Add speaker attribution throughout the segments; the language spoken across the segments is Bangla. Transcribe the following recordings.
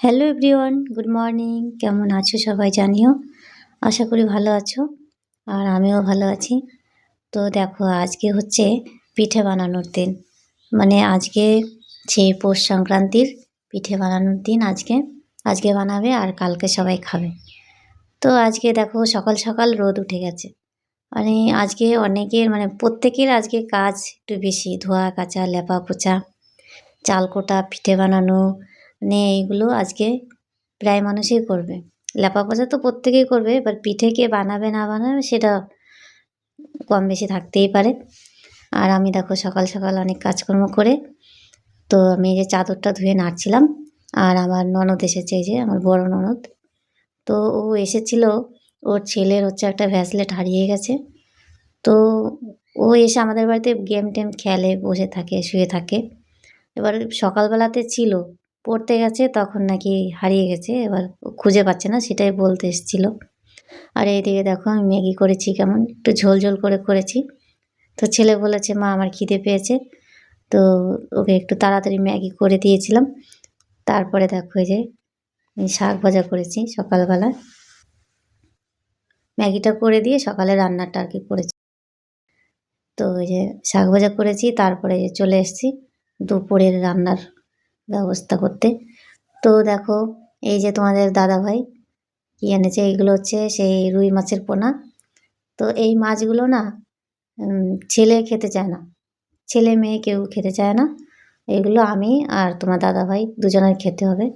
Speaker 1: Hello everyone, good morning. কেমন আছো সবাই জানিও। আশা করি ভালো আছো আর আমিও ভালো আছি। তো দেখো আজকে হচ্ছে পিঠে বানানোর দিন। মানে আজকে সেই পৌষ সংক্রান্তির পিঠে বানানোর দিন আজকে। আজকে বানাবে আর কালকে সবাই খাবে। তো আজকে দেখো সকাল সকাল রোদ উঠে গেছে। মানে আজকে অনেকের মানে প্রত্যেকের আজকে কাজ একটু বেশি, ধোয়া কাচা লেপা পোছা চাল কোটা পিঠে বানানো, মানে এইগুলো আজকে প্রায় মানুষই করবে। লেপা পোছা তো প্রত্যেকেই করবে, এবার পিঠে কে বানাবে না বানাবে সেটা কম বেশি থাকতেই পারে। আর আমি দেখো সকাল সকাল অনেক কাজকর্ম করে তো আমি এই যে চাদরটা ধুয়ে নাড়ছিলাম। আর আমার ননদ এসেছে, এই যে আমার বড় ননদ। তো ও এসেছিল, ওর ছেলের হচ্ছে একটা ভ্যাসলেট হারিয়ে গেছে। তো ও এসে আমাদের বাড়িতে গেম টেম খেলে, বসে থাকে, শুয়ে থাকে। এবার সকালবেলাতে ছিল, পড়তে গেছে তখন নাকি হারিয়ে গেছে। এবার ও খুঁজে পাচ্ছে না, সেটাই বলতে এসেছিল। আর এইদিকে দেখো আমি ম্যাগি করেছি, কেমন একটু ঝোল ঝোল করে করেছি। তো ছেলে বলেছে মা আমার খিদে পেয়েছে, তো ওকে একটু তাড়াতাড়ি ম্যাগি করে দিয়েছিলাম। তারপরে দেখো এই যে আমি শাক ভাজা করেছি সকালবেলা। ম্যাগিটা করে দিয়ে সকালে রান্নাটা আর কি করেছি। তো ওই যে শাক ভাজা করেছি, তারপরে যে চলে এসেছি দুপুরের রান্নার ব্যবস্থা করতে। তো দেখো এই যে তোমাদের দাদাভাই কি এনেছে, এইগুলো হচ্ছে সেই রুই মাছের পোনা। তো এই মাছগুলো না ছেলে খেতে চায় না, ছেলে মেয়ে কেউ খেতে চায় না। এগুলো আমি আর তোমার দাদাভাই দুজনের খেতে হবে।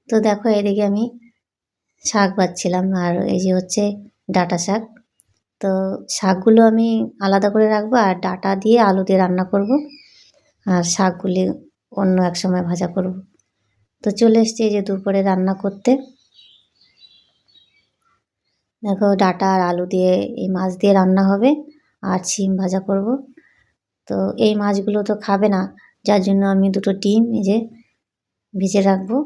Speaker 1: তো দেখো এদিকে আমি শাক বাছছিলাম, আর এই যে হচ্ছে ডাঁটা শাক। তো শাকগুলো আমি আলাদা করে রাখবো আর ডাঁটা দিয়ে আলু দিয়ে রান্না করব। আর শাকগুলি অন্য এক সময় ভাজা করব। তো চলে এসেছি এই যে দুপুরে রান্না করতে। দেখো ডাঁটা আর আলু দিয়ে এই মাছ দিয়ে রান্না হবে, আর শিম ভাজা করব। তো এই মাছগুলো তো খাবে না, যার জন্য আমি দুটো ডিম এই যে ভেজে রাখবো।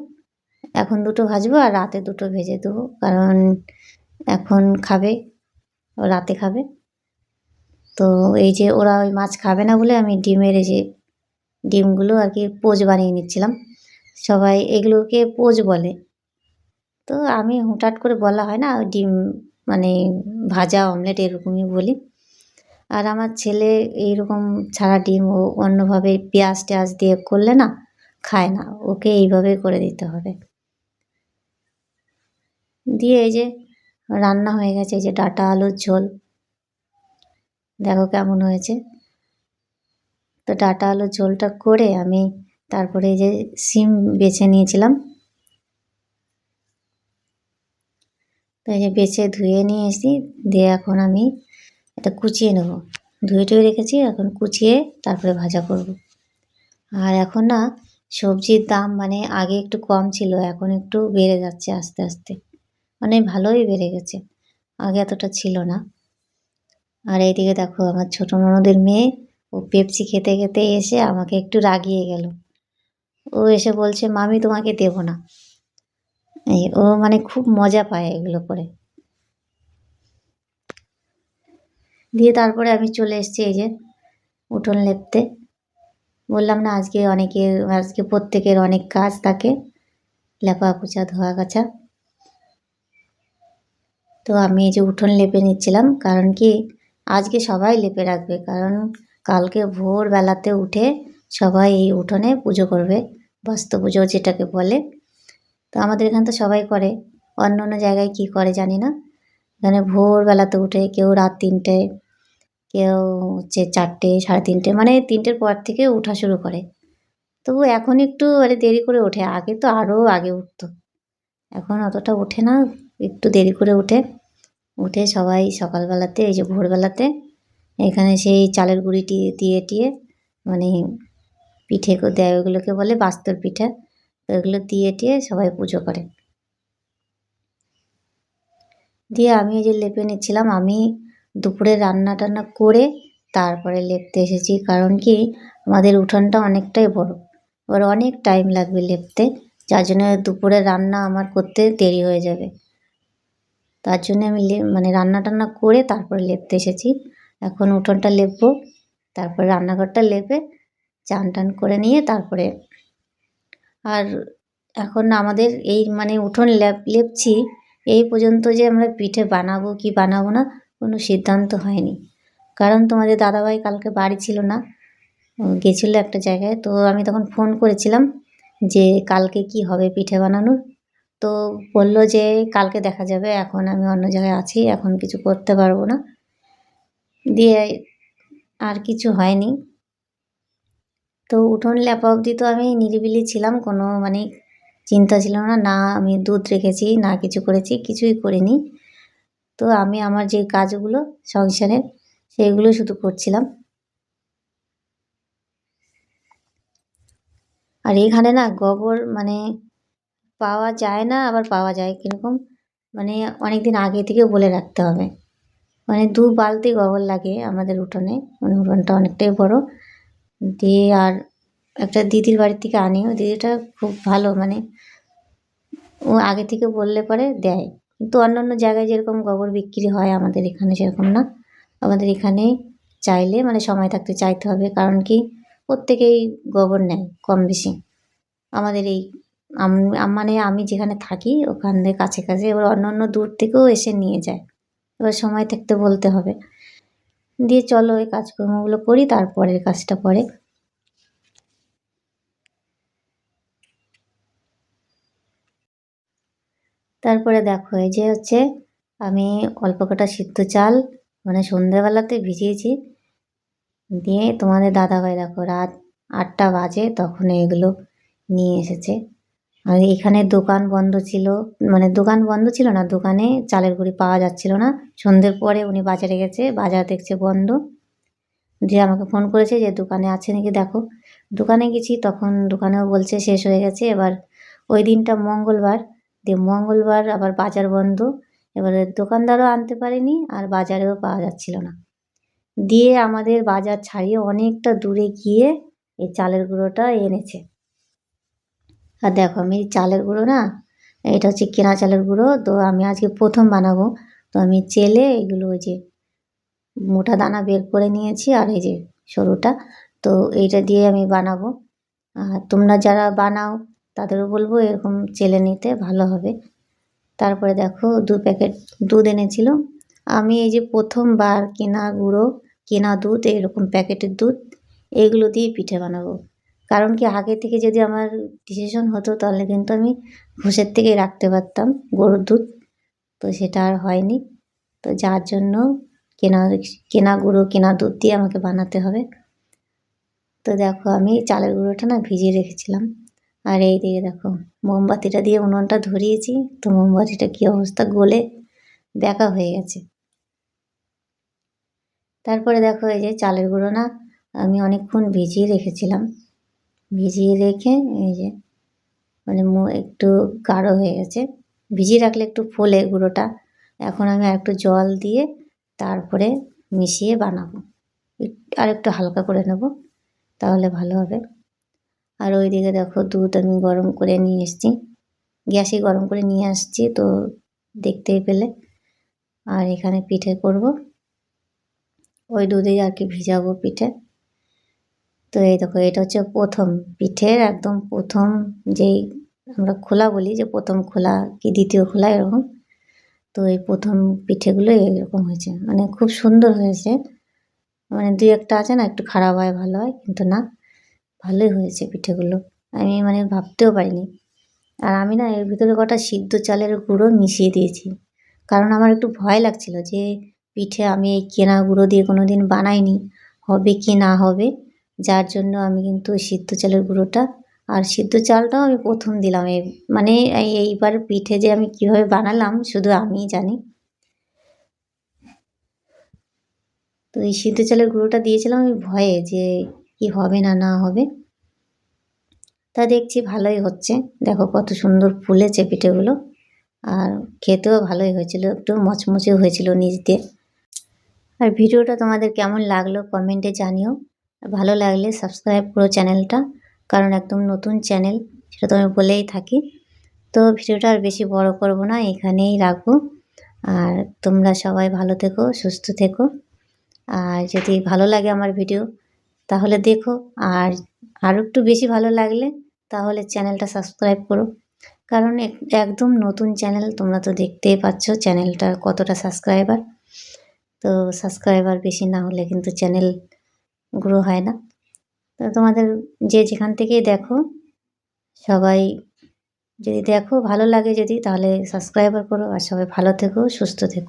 Speaker 1: এখন দুটো ভাজবো আর রাতে দুটো ভেজে দেবো, কারণ এখন খাবে, ও রাতে খাবে। তো এই যে ওরা ওই মাছ খাবে না বলে আমি ডিমের এই যে ডিমগুলো আর কি পোচ বানিয়ে নিচ্ছিলাম। সবাই এগুলোকে পোচ বলে, তো আমি হুটহাট করে বলা হয় না, ডিম মানে ভাজা অমলেট এরকমই বলি। আর আমার ছেলে এইরকম ছাড়া ডিম ও অন্যভাবে পেঁয়াজ টেয়াজ দিয়ে করলে না খায় না, ওকে এইভাবে করে দিতে হবে। দিয়ে এই যে রান্না হয়ে গেছে, এই যে ডাঁটা আলুর ঝোল দেখো কেমন হয়েছে। তো ডাঁটা আলুর ঝোলটা করে আমি তারপরে এই যে শিম বেছে নিয়েছিলাম। তো এই যে বেছে ধুয়ে নিয়ে এসেছি, দিয়ে এখন আমি এটা কুচিয়ে নেব। ধুয়ে টুয়ে রেখেছি, এখন কুচিয়ে তারপরে ভাজা করব। আর এখন না সবজির দাম মানে আগে একটু কম ছিল, এখন একটু বেড়ে যাচ্ছে আস্তে আস্তে, মানে ভালোই বেড়ে গেছে, আগে এতটা ছিল না। আর এইদিকে দেখো আমার ছোট ননদের মেয়ে, ও পেপসি খেতে খেতে এসে আমাকে একটু রাগিয়ে গেল। ও এসে বলছে মামি তোমাকে দেবো না। এই ও মানে খুব মজা পায় এগুলো করে। দিয়ে তারপরে আমি চলে এসেছি এই যে উঠোন লেপতে। বললাম না আজকে প্রত্যেকের অনেক কাজ থাকে, লেপা পোছা ধোয়া কাচা। তো আমি এই যে উঠোন লেপে নিচ্ছিলাম, কারণ কি আজকে সবাই লেপে রাখবে, কারণ কালকে ভোরবেলাতে উঠে সবাই এই উঠোনে পুজো করবে, বাস্তু পুজো যেটাকে বলে। তো আমাদের এখানে তো সবাই করে, অন্য অন্য জায়গায় কী করে জানি না। এখানে ভোরবেলাতে উঠে কেউ রাত 3টে, কেউ হচ্ছে 4টে, 3:30, মানে 3টের পর থেকে ওঠা শুরু করে। তবু এখন একটু মানে দেরি করে ওঠে, আগে তো আরও আগে উঠতো, এখন অতটা ওঠে না, একটু দেরি করে ওঠে। উঠে সবাই সকালবেলাতে এই যে ভোরবেলাতে এখানে সেই চালের গুঁড়ি দিয়ে টিয়ে মানে পিঠে দেয়, ওগুলোকে বলে বাস্তর পিঠা। তো ওগুলো দিয়ে টিয়ে সবাই পুজো করে। দিয়ে আমি এই যে লেপে নিচ্ছিলাম, আমি দুপুরে রান্না টান্না করে তারপরে লেপতে এসেছি, কারণ কি আমাদের উঠোনটা অনেকটাই বড়, এবার অনেক টাইম লাগবে লেপতে, যার জন্য দুপুরে রান্না আমার করতে দেরি হয়ে যাবে। তার জন্য আমি মানে রান্না টান্না করে তারপরে লেপতে এসেছি। এখন উঠোনটা লেপবো, তারপর রান্নাঘরটা লেপে চান টান করে নিয়ে তারপরে আর এখন আমাদের এই মানে উঠোন লেপছি এই পর্যন্ত যে আমরা পিঠে বানাবো কি বানাবো না কোনো সিদ্ধান্ত হয়নি। কারণ তোমাদের দাদাভাই কালকে বাড়ি ছিল না, গেছিলো একটা জায়গায়। তো আমি তখন ফোন করেছিলাম যে কালকে কি হবে পিঠে বানানোর। তো বলল যে কালকে দেখা যাবে, এখন আমি অন্য জায়গায় আছি, এখন কিছু করতে পারবো না। দিয়ে আর কিছু হয়নি। তো উঠোন লেপা অবধি তো আমি নিরিবিলি ছিলাম, কোনো মানে চিন্তা ছিল না, না আমি দুধ রেখেছি না কিছু করেছি, কিছুই করিনি। তো আমি আমার যে কাজগুলো সংসারের সেইগুলো শুধু করছিলাম। আর এখানে না গোবর মানে পাওয়া যায় না, আবার পাওয়া যায় কীরকম, মানে অনেক দিন আগে থেকে বলে রাখতে হবে। মানে 2 বালতি গোবর লাগে আমাদের উঠোনে, মানে উঠোনটা অনেকটাই বড়। দিয়ে আর একটা দিদির বাড়ি থেকে আনি, ওই দিদিটা খুব ভালো, মানে ও আগে থেকে বললে পরে দেয়। কিন্তু অন্যান্য জায়গায় যেরকম গোবর বিক্রি হয় আমাদের এখানে সেরকম না। আমাদের এখানে চাইলে মানে সময় থাকতে চাইতে হবে, কারণ কি প্রত্যেকেই গোবর নেয় কম বেশি। আমাদের এই মানে আমি যেখানে থাকি ওখান থেকে কাছে কাছে, এবার অন্য দূর থেকেও এসে নিয়ে যায়। এবার সময় থাকতে বলতে হবে। দিয়ে চলো এই কাজকর্মগুলো করি, তারপরের কাজটা পরে। তারপরে দেখো এই যে হচ্ছে আমি অল্প কটা সিদ্ধ চাল মানে সন্ধ্যেবেলাতে ভিজিয়েছি। দিয়ে তোমাদের দাদাভাই দেখো রাত 8টা বাজে তখন এগুলো নিয়ে এসেছে। আর এখানে দোকান বন্ধ ছিল, মানে দোকান বন্ধ ছিল না, দোকানে চালের গুঁড়ি পাওয়া যাচ্ছিল না। সন্ধ্যের পরে উনি বাজারে গেছে, বাজার দেখছে বন্ধ। দিয়ে আমাকে ফোন করেছে যে দোকানে আছে নাকি দেখো। দোকানে গেছি, তখন দোকানেও বলছে শেষ হয়ে গেছে। এবার ওই দিনটা মঙ্গলবার, দিয়ে মঙ্গলবার আবার বাজার বন্ধ। এবারে দোকানদারও আনতে পারেনি আর বাজারেও পাওয়া যাচ্ছিল না। দিয়ে আমাদের বাজার ছাড়িয়ে অনেকটা দূরে গিয়ে এই চালের গুঁড়োটা এনেছে। আর দেখো আমি চালের গুঁড়ো না, এটা হচ্ছে কেনা চালের গুঁড়ো। তো আমি আজকে প্রথম বানাবো, তো আমি চেলে এগুলো ওই যে মোটা দানা বের করে নিয়েছি আর এই যে সরুটা, তো এইটা দিয়ে আমি বানাবো। আর তোমরা যারা বানাও তাদেরও বলবো এরকম চেলে নিতে, ভালো হবে। তারপরে দেখো 2 প্যাকেট দুধ এনেছিল। আমি এই যে প্রথমবার কেনা গুঁড়ো, কেনা দুধ, এরকম প্যাকেটের দুধ এগুলো দিয়ে পিঠে বানাবো। কারণ কি আগে থেকে যদি আমার ডিসিশন হতো তাহলে কিন্তু আমি ঘষের থেকেই রাখতে পারতাম গরুর দুধ, তো সেটা আর হয়নি। তো যার জন্য কেনা কেনা গুঁড়ো কেনা দুধ দিয়ে আমাকে বানাতে হবে। তো দেখো আমি চালের গুঁড়োটা না ভিজিয়ে রেখেছিলাম। আর এই দিকে দেখো মোমবাতিটা দিয়ে উনুনটা ধরিয়েছি, তো মোমবাতিটা কী অবস্থা, গলে দেখা হয়ে গেছে। তারপরে দেখো এই যে চালের গুঁড়ো না আমি অনেকক্ষণ ভিজিয়ে রেখেছিলাম, ভিজিয়ে রেখে এই যে মানে একটু গাঢ় হয়ে গেছে। ভিজিয়ে রাখলে একটু ফোলে গুঁড়োটা। এখন আমি আরেকটু জল দিয়ে তারপরে মিশিয়ে বানাবো, আর একটু হালকা করে নেব, তাহলে ভালো হবে। আর ওইদিকে দেখো দুধ আমি গরম করে নিয়ে এসেছি, গ্যাসে গরম করে নিয়ে আসছি, তো দেখতেই পেলে। আর এখানে পিঠে করব, ওই দুধেই আর কি ভিজাবো পিঠে। তো এই দেখো এটা হচ্ছে প্রথম পিঠের একদম প্রথম, যেই আমরা খোলা বলি যে প্রথম খোলা কি দ্বিতীয় খোলা এরকম। তো এই প্রথম পিঠেগুলো এরকম হয়েছে, মানে খুব সুন্দর হয়েছে। মানে 2-1টা আছে না একটু খারাপ হয় ভালো হয়, কিন্তু না ভালোই হয়েছে পিঠেগুলো, আমি মানে ভাবতেও পারিনি। আর আমি না এর ভিতরে কটা সিদ্ধ চালের গুঁড়ো মিশিয়ে দিয়েছি, কারণ আমার একটু ভয় লাগছিল যে পিঠে আমি এই কেনা গুঁড়ো দিয়ে কোনো দিন বানাইনি, হবে কি না হবে। যার জন্য আমি কিন্তু সিদ্ধ চালের গুঁড়োটা আর সিদ্ধ চালটাও আমি প্রথম দিলাম। মানে এইবার পিঠে যে আমি কীভাবে বানালাম শুধু আমিই জানি। তো এই সিদ্ধ চালের গুঁড়োটা দিয়েছিলাম আমি ভয়ে যে কি হবে না না হবে, তা দেখছি ভালোই হচ্ছে। দেখো কত সুন্দর ফুলেছে পিঠেগুলো, আর খেতেও ভালোই হয়েছিল, একটু মচমচেও হয়েছিল নিচ দিয়ে। আর ভিডিওটা তোমাদের কেমন লাগলো কমেন্টে জানিও। আর ভালো লাগলে সাবস্ক্রাইব করো চ্যানেলটা, কারণ একদম নতুন চ্যানেল, সেটা তো আমি বলেই থাকি। তো ভিডিওটা আর বেশি বড় করব না, এখানেই রাখবো। আর তোমরা সবাই ভালো থেকো, সুস্থ থেকো। আর যদি ভালো লাগে আমার ভিডিও তাহলে দেখো, আর আরও একটু বেশি ভালো লাগলে তাহলে চ্যানেলটা সাবস্ক্রাইব করো। কারণ একদম নতুন চ্যানেল, তোমরা তো দেখতেই পাচ্ছ চ্যানেলটার কতটা সাবস্ক্রাইবার। তো সাবস্ক্রাইবার বেশি না হলে কিন্তু চ্যানেল গ্রো হয় না। তো তোমাদের যে যেখান থেকেই দেখো, সবাই যদি দেখো ভালো লাগে যদি, তাহলে সাবস্ক্রাইবার করো। আর সবাই ভালো থেকো, সুস্থ থেকো।